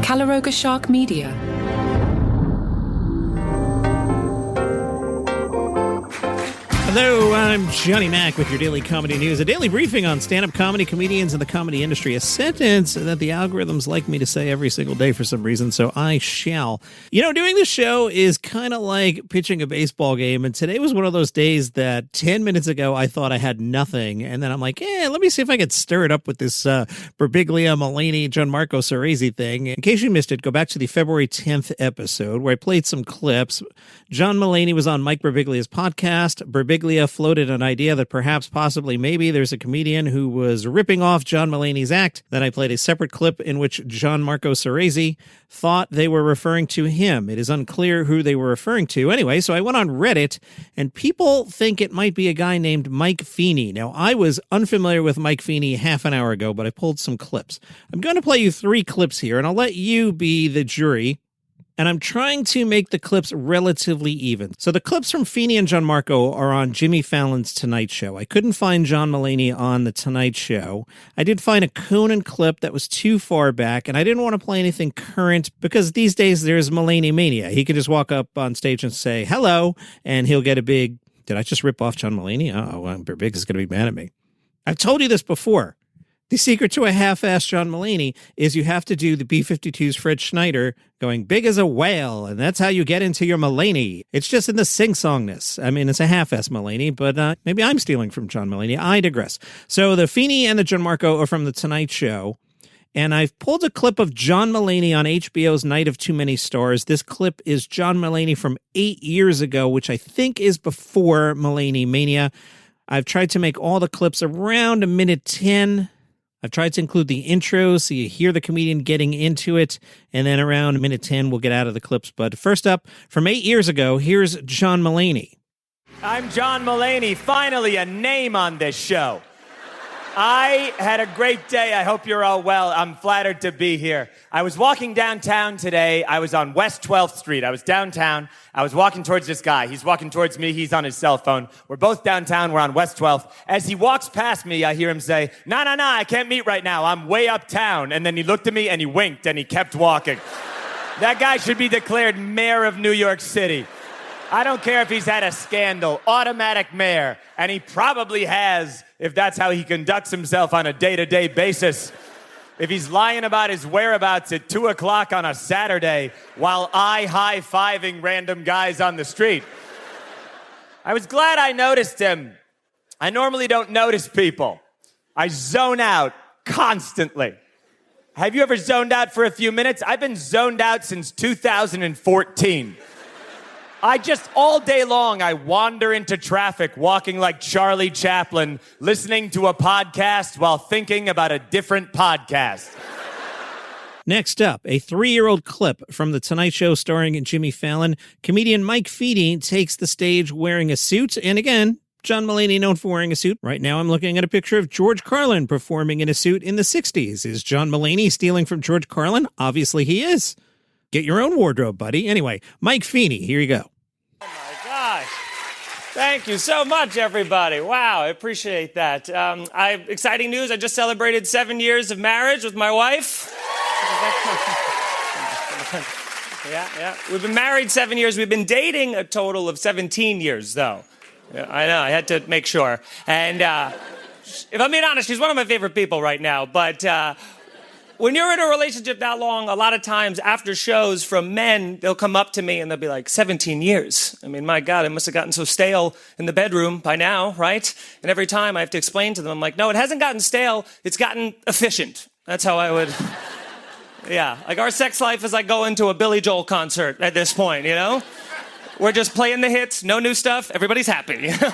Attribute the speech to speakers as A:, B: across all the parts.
A: Calaroga Shark Media.
B: Hello, I'm Johnny Macc with your daily comedy news, a daily briefing on stand-up comedy, comedians, and the comedy industry. A sentence that the algorithms like me to say every single day for some reason, so I shall. You know, doing this show is kind of like pitching a baseball game, and today was one of those days that 10 minutes ago I thought I had nothing, and then I'm like, let me see if I could stir it up with this Birbiglia, Mulaney, Gianmarco Soresi thing. In case you missed it, go back to the February 10th episode where I played some clips. John Mulaney was on Mike Birbiglia's podcast. Birbiglia floated an idea that perhaps, possibly, maybe there's a comedian who was ripping off John Mulaney's act. Then I played a separate clip in which Gianmarco Soresi thought they were referring to him. It is unclear who they were referring to. Anyway, so I went on Reddit, and people think it might be a guy named Mike Feeney. Now, I was unfamiliar with Mike Feeney half an hour ago, but I pulled some clips. I'm going to play you 3 clips here, and I'll let you be the jury. And I'm trying to make the clips relatively even. So the clips from Feeney and Gianmarco are on Jimmy Fallon's Tonight Show. I couldn't find John Mulaney on the Tonight Show. I did find a Conan clip that was too far back, and I didn't want to play anything current because these days there's Mulaney mania. He could just walk up on stage and say, hello, and he'll get a big, did I just rip off John Mulaney? Oh, well, Birbig is going to be mad at me. I've told you this before. The secret to a half-assed John Mulaney is you have to do the B-52's Fred Schneider going big as a whale, and that's how you get into your Mulaney. It's just in the sing-songness. I mean, it's a half-assed Mulaney, but maybe I'm stealing from John Mulaney. I digress. So the Feeney and the Gianmarco are from The Tonight Show, and I've pulled a clip of John Mulaney on HBO's Night of Too Many Stars. This clip is John Mulaney from 8 years ago, which I think is before Mulaney Mania. I've tried to make all the clips around a minute 10. I've tried to include the intro so you hear the comedian getting into it, and then around minute 10 we'll get out of the clips. But first up, from 8 years ago, here's John Mulaney.
C: I'm John Mulaney, finally a name on this show. I had a great day. I hope you're all well. I'm flattered to be here. I was walking downtown today. I was on West 12th Street. I was downtown. I was walking towards this guy. He's walking towards me. He's on his cell phone. We're both downtown. We're on West 12th. As he walks past me, I hear him say, no, I can't meet right now. I'm way uptown. And then he looked at me and he winked and he kept walking. That guy should be declared mayor of New York City. I don't care if he's had a scandal, automatic mayor, and he probably has, if that's how he conducts himself on a day-to-day basis. If he's lying about his whereabouts at 2 o'clock on a Saturday while I high-fiving random guys on the street. I was glad I noticed him. I normally don't notice people. I zone out constantly. Have you ever zoned out for a few minutes? I've been zoned out since 2014. I just, all day long, I wander into traffic, walking like Charlie Chaplin, listening to a podcast while thinking about a different podcast.
B: Next up, a 3-year-old clip from The Tonight Show starring Jimmy Fallon. Comedian Mike Feeney takes the stage wearing a suit, and again, John Mulaney known for wearing a suit. Right now I'm looking at a picture of George Carlin performing in a suit in the 60s. Is John Mulaney stealing from George Carlin? Obviously he is. Get your own wardrobe, buddy. Anyway, Mike Feeney, here you go.
C: Oh my gosh. Thank you so much, everybody. Wow, I appreciate that. Exciting news. I just celebrated 7 years of marriage with my wife. Yeah. We've been married 7 years. We've been dating a total of 17 years, though. Yeah, I know. I had to make sure. And if I'm being honest, she's one of my favorite people right now. But when you're in a relationship that long, a lot of times after shows from men, they'll come up to me and they'll be like, 17 years. I mean, my God, it must have gotten so stale in the bedroom by now, right? And every time I have to explain to them, I'm like, no, it hasn't gotten stale. It's gotten efficient. That's how I would... Yeah, like our sex life is like going to a Billy Joel concert at this point, you know? We're just playing the hits, no new stuff, everybody's happy. You know?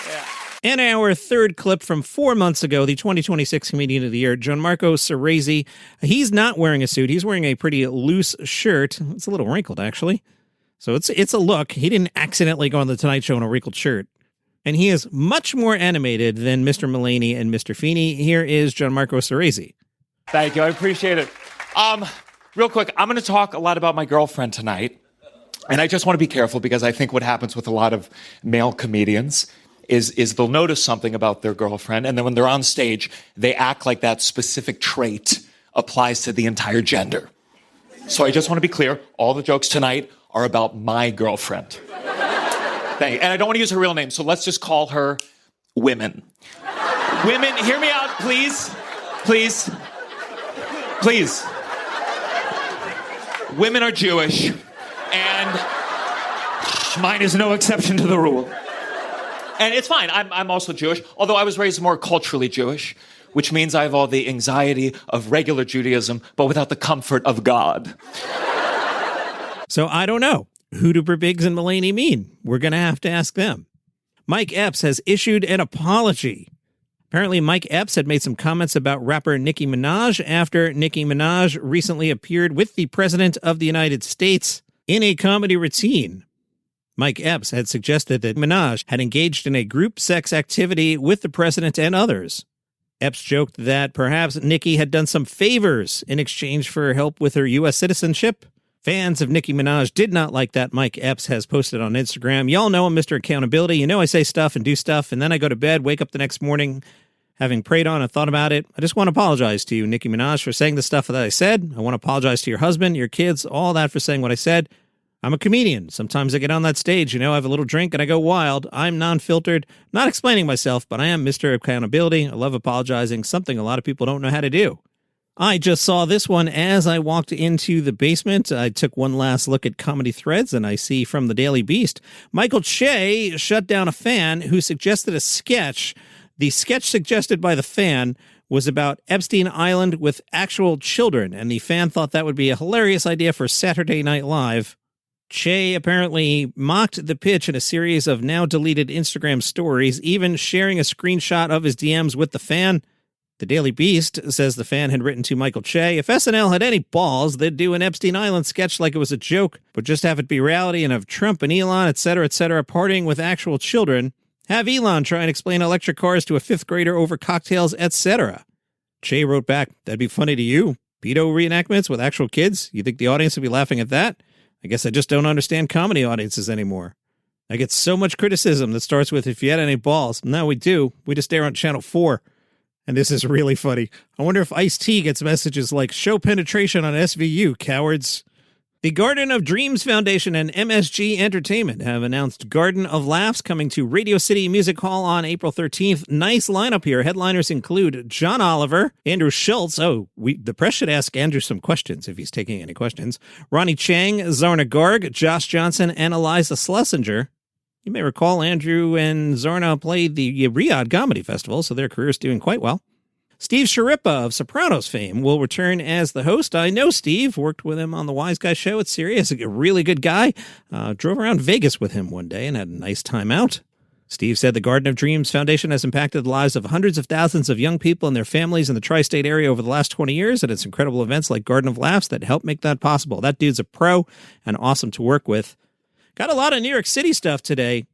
C: Yeah.
B: And our third clip from 4 months ago, the 2026 Comedian of the Year, Gianmarco Soresi. He's not wearing a suit. He's wearing a pretty loose shirt. It's a little wrinkled, actually. So it's a look. He didn't accidentally go on The Tonight Show in a wrinkled shirt. And he is much more animated than Mr. Mulaney and Mr. Feeney. Here is Gianmarco Soresi.
D: Thank you. I appreciate it. Real quick, I'm going to talk a lot about my girlfriend tonight. And I just want to be careful because I think what happens with a lot of male comedians is they'll notice something about their girlfriend, and then when they're on stage, they act like that specific trait applies to the entire gender. So I just want to be clear, all the jokes tonight are about my girlfriend. Thank you. And I don't want to use her real name, so let's just call her Women. Women, hear me out, please. Please. Please. Women are Jewish, and mine is no exception to the rule. And it's fine, I'm also Jewish, although I was raised more culturally Jewish, which means I have all the anxiety of regular Judaism, but without the comfort of God.
B: So I don't know. Who do Biggs and Mulaney mean? We're going to have to ask them. Mike Epps has issued an apology. Apparently, Mike Epps had made some comments about rapper Nicki Minaj after Nicki Minaj recently appeared with the President of the United States in a comedy routine. Mike Epps had suggested that Minaj had engaged in a group sex activity with the president and others. Epps joked that perhaps Nicki had done some favors in exchange for help with her U.S. citizenship. Fans of Nicki Minaj did not like that Mike Epps has posted on Instagram. Y'all know I'm Mr. Accountability. You know I say stuff and do stuff, and then I go to bed, wake up the next morning, having prayed on and thought about it. I just want to apologize to you, Nicki Minaj, for saying the stuff that I said. I want to apologize to your husband, your kids, all that for saying what I said. I'm a comedian. Sometimes I get on that stage, I have a little drink and I go wild. I'm non-filtered, not explaining myself, but I am Mr. Accountability. I love apologizing, something a lot of people don't know how to do. I just saw this one as I walked into the basement. I took one last look at comedy threads, and I see from the Daily Beast, Michael Che shut down a fan who suggested a sketch. The sketch suggested by the fan was about Epstein Island with actual children, and the fan thought that would be a hilarious idea for Saturday Night Live. Che apparently mocked the pitch in a series of now-deleted Instagram stories, even sharing a screenshot of his DMs with the fan. The Daily Beast says the fan had written to Michael Che, if SNL had any balls, they'd do an Epstein Island sketch like it was a joke, but just have it be reality and have Trump and Elon, etc., partying with actual children. Have Elon try and explain electric cars to a fifth grader over cocktails, etc. Che wrote back, that'd be funny to you. Pedo reenactments with actual kids? You think the audience would be laughing at that? I guess I just don't understand comedy audiences anymore. I get so much criticism that starts with, if you had any balls. No, we do. We just air on Channel 4. And this is really funny. I wonder if Ice-T gets messages like, show penetration on SVU, cowards. The Garden of Dreams Foundation and MSG Entertainment have announced Garden of Laughs coming to Radio City Music Hall on April 13th. Nice lineup here. Headliners include John Oliver, Andrew Schultz. The press should ask Andrew some questions if he's taking any questions. Ronny Chieng, Zarna Garg, Josh Johnson, and Eliza Schlesinger. You may recall Andrew and Zarna played the Riyadh Comedy Festival, so their career's doing quite well. Steve Sharippa of Sopranos fame will return as the host. I know Steve, worked with him on the Wise Guy show at Sirius, a really good guy. Drove around Vegas with him one day and had a nice time out. Steve said the Garden of Dreams Foundation has impacted the lives of hundreds of thousands of young people and their families in the tri-state area over the last 20 years, and it's incredible events like Garden of Laughs that help make that possible. That dude's a pro and awesome to work with. Got a lot of New York City stuff today.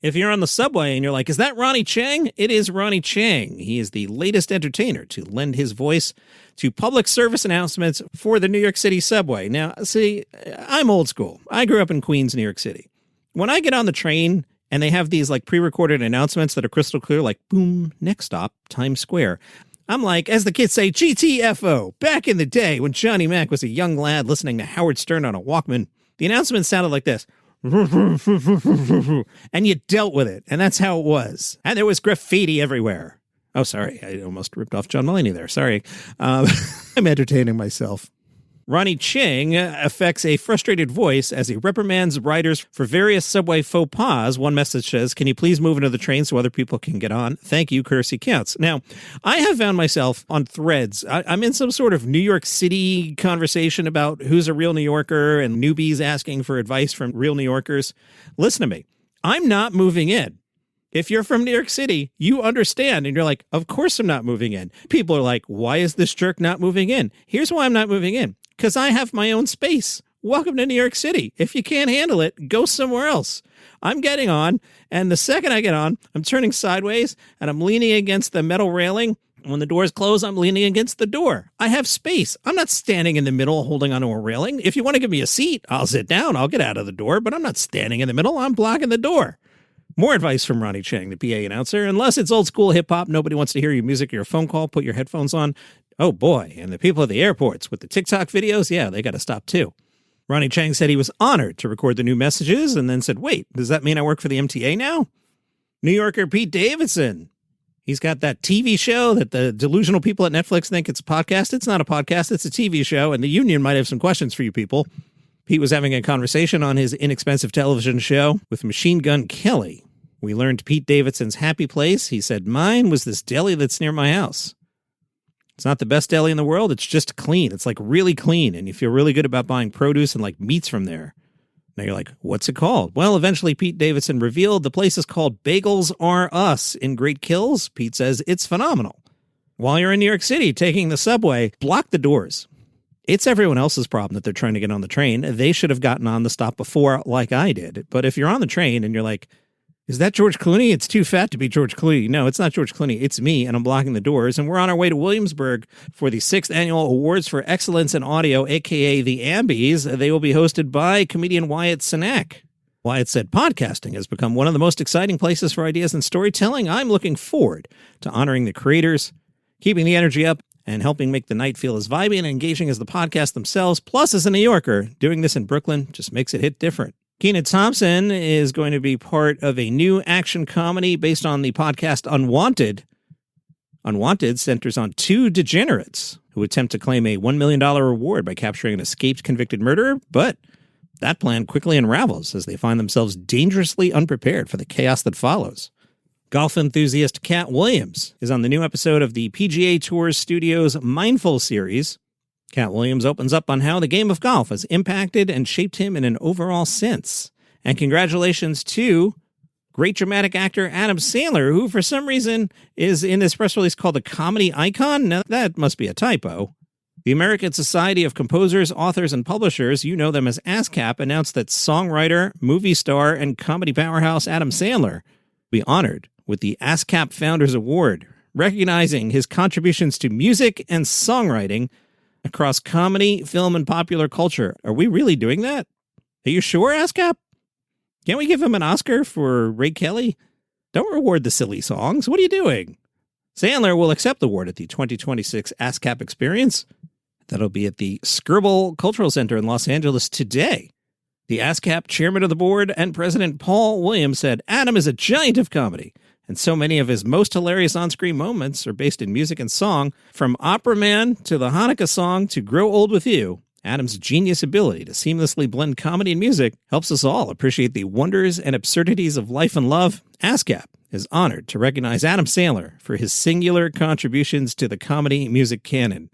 B: If you're on the subway and you're like, is that Ronny Chieng? It is Ronny Chieng. He is the latest entertainer to lend his voice to public service announcements for the New York City subway. Now, see, I'm old school. I grew up in Queens, New York City. When I get on the train and they have these like pre-recorded announcements that are crystal clear, like, boom, next stop, Times Square. I'm like, as the kids say, GTFO. Back in the day when Johnny Mac was a young lad listening to Howard Stern on a Walkman, the announcement sounded like this. And you dealt with it. And that's how it was. And there was graffiti everywhere. Oh, sorry. I almost ripped off John Mulaney there. Sorry. I'm entertaining myself. Ronny Chieng affects a frustrated voice as he reprimands riders for various subway faux pas. One message says, can you please move into the train so other people can get on? Thank you, courtesy counts. Now, I have found myself on threads. I'm in some sort of New York City conversation about who's a real New Yorker and newbies asking for advice from real New Yorkers. Listen to me. I'm not moving in. If you're from New York City, you understand, and you're like, of course I'm not moving in. People are like, why is this jerk not moving in? Here's why I'm not moving in. Because I have my own space. Welcome to New York City. If you can't handle it, go somewhere else. I'm getting on, and the second I get on, I'm turning sideways, and I'm leaning against the metal railing. When the doors close, I'm leaning against the door. I have space. I'm not standing in the middle holding onto a railing. If you want to give me a seat, I'll sit down. I'll get out of the door, but I'm not standing in the middle. I'm blocking the door. More advice from Ronny Chieng, the PA announcer. Unless it's old school hip hop, nobody wants to hear your music or your phone call. Put your headphones on. Oh boy, and the people at the airports with the TikTok videos, yeah, they got to stop too. Ronny Chieng said he was honored to record the new messages and then said, wait, does that mean I work for the MTA now? New Yorker Pete Davidson. He's got that TV show that the delusional people at Netflix think it's a podcast. It's not a podcast, it's a TV show, and the union might have some questions for you people. Pete was having a conversation on his inexpensive television show with Machine Gun Kelly. We learned Pete Davidson's happy place. He said, mine was this deli that's near my house. It's not the best deli in the world. It's just clean. It's like really clean. And you feel really good about buying produce and like meats from there. Now you're like, what's it called? Well, eventually Pete Davidson revealed the place is called Bagels R Us in Great Kills. Pete says it's phenomenal. While you're in New York City taking the subway, block the doors. It's everyone else's problem that they're trying to get on the train. They should have gotten on the stop before like I did. But if you're on the train and you're like, is that George Clooney? It's too fat to be George Clooney. No, it's not George Clooney. It's me, and I'm blocking the doors. And we're on our way to Williamsburg for the 6th Annual Awards for Excellence in Audio, a.k.a. the Ambies. They will be hosted by comedian Wyatt Cenac. Wyatt said, podcasting has become one of the most exciting places for ideas and storytelling. I'm looking forward to honoring the creators, keeping the energy up, and helping make the night feel as vibey and engaging as the podcast themselves. Plus, as a New Yorker, doing this in Brooklyn just makes it hit different. Kenan Thompson is going to be part of a new action comedy based on the podcast Unwanted. Unwanted centers on two degenerates who attempt to claim a $1 million reward by capturing an escaped convicted murderer, but that plan quickly unravels as they find themselves dangerously unprepared for the chaos that follows. Golf enthusiast Cat Williams is on the new episode of the PGA Tour Studios Mindful series. Cat Williams opens up on how the game of golf has impacted and shaped him in an overall sense. And congratulations to great dramatic actor Adam Sandler, who for some reason is in this press release called a comedy icon. Now, that must be a typo. The American Society of Composers, Authors, and Publishers, you know them as ASCAP, announced that songwriter, movie star, and comedy powerhouse Adam Sandler will be honored with the ASCAP Founders Award, recognizing his contributions to music and songwriting across comedy, film, and popular culture. Are we really doing that? Are you sure, ASCAP? Can't we give him an Oscar for Ray Kelly? Don't reward the silly songs. What are you doing? Sandler will accept the award at the 2026 ASCAP Experience. That'll be at the Skirball Cultural Center in Los Angeles today. The ASCAP chairman of the board and president Paul Williams said, Adam is a giant of comedy, and so many of his most hilarious on-screen moments are based in music and song. From Opera Man to the Hanukkah song to Grow Old With You, Adam's genius ability to seamlessly blend comedy and music helps us all appreciate the wonders and absurdities of life and love. ASCAP is honored to recognize Adam Sandler for his singular contributions to the comedy music canon.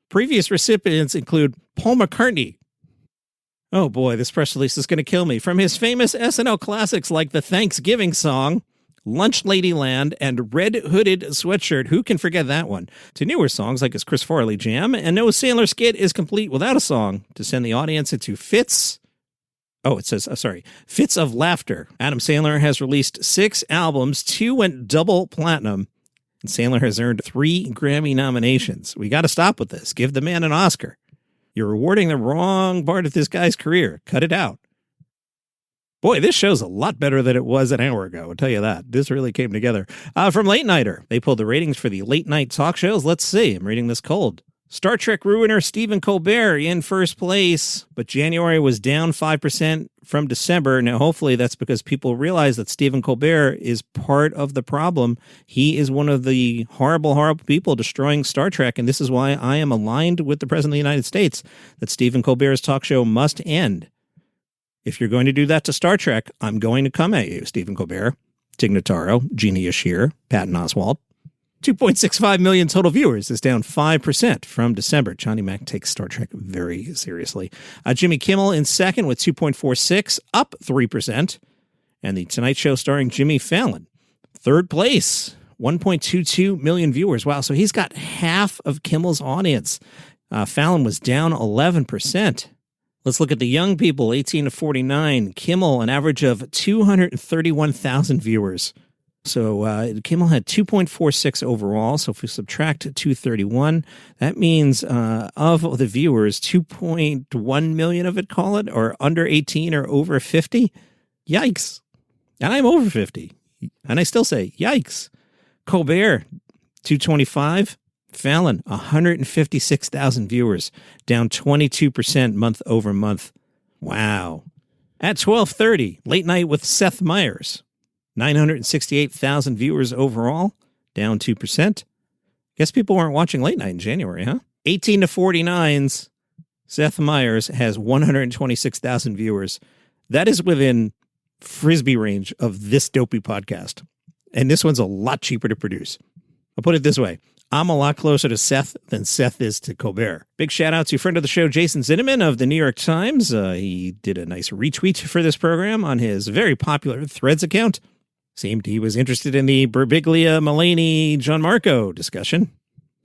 B: Previous recipients include Paul McCartney. Oh boy, this press release is going to kill me. From his famous SNL classics like the Thanksgiving song, Lunch Ladyland, and Red Hooded Sweatshirt, who can forget that one, to newer songs like his Chris Farley jam, and no Sandler skit is complete without a song to send the audience into fits of laughter. Adam Sandler has released 6 albums, 2 went double platinum, and Sandler has earned 3 Grammy nominations. We got to stop with this. Give the man an Oscar. You're rewarding the wrong part of this guy's career. Cut it out. Boy, this show's a lot better than it was an hour ago, I'll tell you that. This really came together. From Late Nighter, they pulled the ratings for the late night talk shows. Let's see, I'm reading this cold. Star Trek ruiner Stephen Colbert in first place, but January was down 5% from December. Now, hopefully that's because people realize that Stephen Colbert is part of the problem. He is one of the horrible, horrible people destroying Star Trek, and this is why I am aligned with the President of the United States, that Stephen Colbert's talk show must end. If you're going to do that to Star Trek, I'm going to come at you, Stephen Colbert, Tig Notaro, Jeannie Yashir, Patton Oswalt. 2.65 million total viewers is down 5% from December. Johnny Mac takes Star Trek very seriously. Jimmy Kimmel in second with 2.46, up 3%. And The Tonight Show starring Jimmy Fallon, third place, 1.22 million viewers. Wow, so he's got half of Kimmel's audience. Fallon was down 11%. Let's look at the young people, 18 to 49. Kimmel, an average of 231,000 viewers. So Kimmel had 2.46 overall. So if we subtract 231, that means of the viewers, 2.1 million of it, call it, or under 18 or over 50. Yikes. And I'm over 50. And I still say, yikes. Colbert, 225. Fallon, 156,000 viewers, down 22% month over month. Wow. At 12:30, Late Night with Seth Meyers, 968,000 viewers overall, down 2%. Guess people weren't watching Late Night in January, huh? 18 to 49's Seth Meyers has 126,000 viewers. That is within Frisbee range of this dopey podcast. And this one's a lot cheaper to produce. I'll put it this way. I'm a lot closer to Seth than Seth is to Colbert. Big shout out to friend of the show, Jason Zinnemann of the New York Times. He did a nice retweet for this program on his very popular Threads account. Seemed he was interested in the Birbiglia, Mulaney, Gianmarco discussion.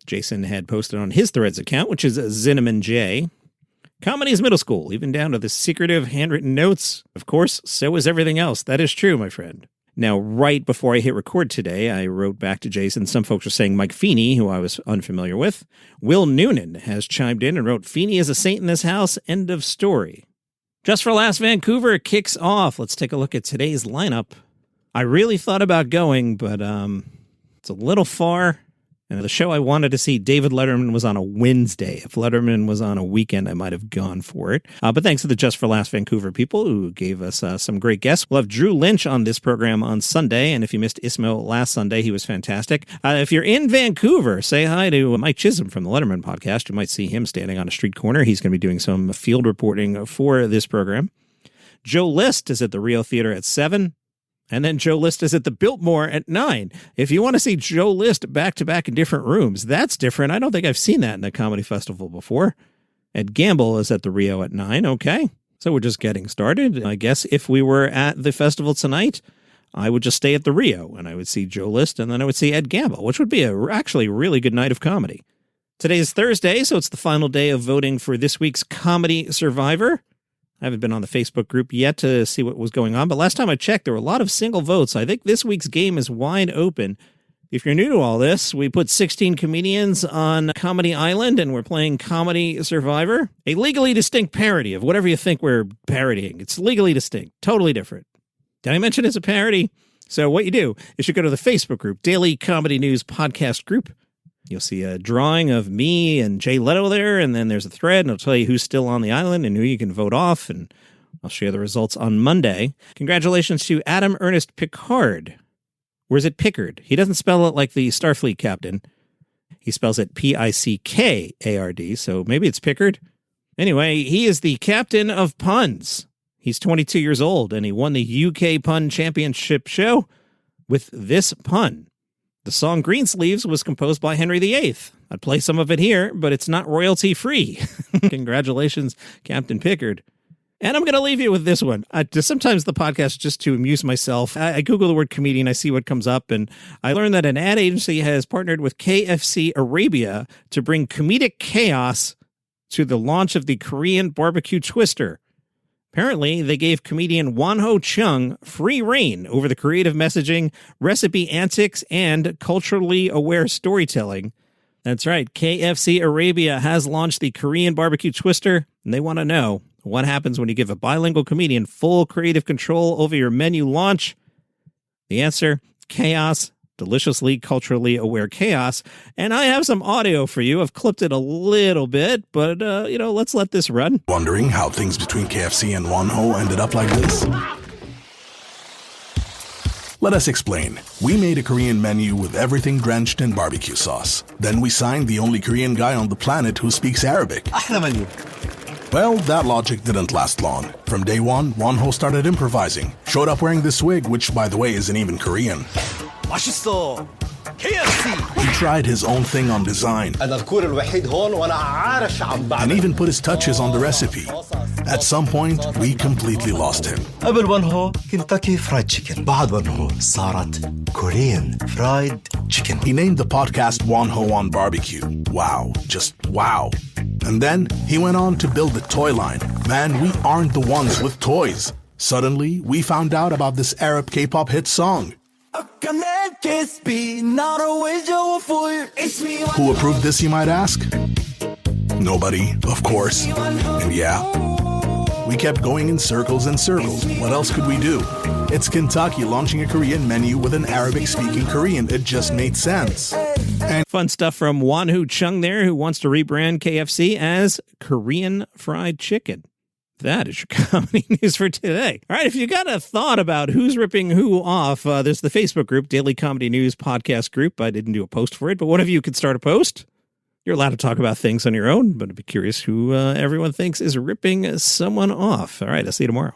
B: Jason had posted on his Threads account, which is Zinnemann J. Comedy is middle school, even down to the secretive handwritten notes. Of course, so is everything else. That is true, my friend. Now, right before I hit record today, I wrote back to Jason. Some folks are saying Mike Feeney, who I was unfamiliar with. Will Noonan has chimed in and wrote, Feeney is a saint in this house. End of story. Just for Last Vancouver kicks off. Let's take a look at today's lineup. I really thought about going, but it's a little far. And the show I wanted to see, David Letterman, was on a Wednesday. If Letterman was on a weekend, I might have gone for it. But thanks to the Just for Last Vancouver people who gave us some great guests. We'll have Drew Lynch on this program on Sunday. And if you missed Ismail last Sunday, he was fantastic. If you're in Vancouver, say hi to Mike Chisholm from the Letterman podcast. You might see him standing on a street corner. He's going to be doing some field reporting for this program. Joe List is at the Rio Theater at 7. And then Joe List is at the Biltmore at 9. If you want to see Joe List back-to-back in different rooms, that's different. I don't think I've seen that in a comedy festival before. Ed Gamble is at the Rio at 9. Okay, so we're just getting started. I guess if we were at the festival tonight, I would just stay at the Rio, and I would see Joe List, and then I would see Ed Gamble, which would be actually a really good night of comedy. Today is Thursday, so it's the final day of voting for this week's Comedy Survivor. I haven't been on the Facebook group yet to see what was going on, but last time I checked, there were a lot of single votes. I think this week's game is wide open. If you're new to all this, we put 16 comedians on Comedy Island, and we're playing Comedy Survivor, a legally distinct parody of whatever you think we're parodying. It's legally distinct, totally different. Did I mention it's a parody? So what you do is you go to the Facebook group, Daily Comedy News Podcast Group. You'll see a drawing of me and Jay Leno there, and then there's a thread, and it'll tell you who's still on the island and who you can vote off, and I'll share the results on Monday. Congratulations to Adam Ernest Pickard. Or is it Pickard? He doesn't spell it like the Starfleet captain. He spells it Pickard, so maybe it's Pickard. Anyway, he is the captain of puns. He's 22 years old, and he won the UK Pun Championship show with this pun. The song Greensleeves was composed by Henry VIII. I'd play some of it here, but it's not royalty-free. Congratulations, Captain Pickard. And I'm going to leave you with this one. Sometimes the podcast just to amuse myself. I Google the word comedian, I see what comes up, and I learned that an ad agency has partnered with KFC Arabia to bring comedic chaos to the launch of the Korean barbecue twister. Apparently, they gave comedian Wonho Chung free rein over the creative messaging, recipe antics, and culturally aware storytelling. That's right, KFC Arabia has launched the Korean barbecue twister, and they want to know what happens when you give a bilingual comedian full creative control over your menu launch. The answer, chaos. Deliciously culturally aware chaos. And I have some audio for you. I've clipped it a little bit, but, let's let this run.
A: Wondering how things between KFC and Wonho ended up like this? Let us explain. We made a Korean menu with everything drenched in barbecue sauce. Then we signed the only Korean guy on the planet who speaks Arabic.
E: أحلى menu.
A: Well, that logic didn't last long. From day one, Wonho started improvising. Showed up wearing this wig, which, by the way, isn't even Korean.
E: 맛있어. KFC.
A: He tried his own thing on design.
E: أنا الكور الوحيد هون وأنا عارف عم بعمل.
A: And even put his touches on the recipe. At some point, we completely lost him.
E: قبل وانهو كنتاكي فرايد تشيكن. بعد وانهو صارت كوريان فرايد تشيكن.
A: He named the podcast Wonho on Barbecue. Wow. Just wow. And then he went on to build the toy line. Man, we aren't the ones with toys. Suddenly, we found out about this Arab K-pop hit song. Who approved this, you might ask? Nobody, of course. And yeah, we kept going in circles and circles. What else could we do? It's Kentucky launching a Korean menu with an Arabic-speaking Korean. It just made sense.
B: Fun stuff from Wanhu Chung there, who wants to rebrand KFC as Korean Fried Chicken. That is your comedy news for today. All right, if you got a thought about who's ripping who off, there's the Facebook group, Daily Comedy News Podcast Group. I didn't do a post for it, but one of you could start a post. You're allowed to talk about things on your own, but I'd be curious who everyone thinks is ripping someone off. All right, I'll see you tomorrow.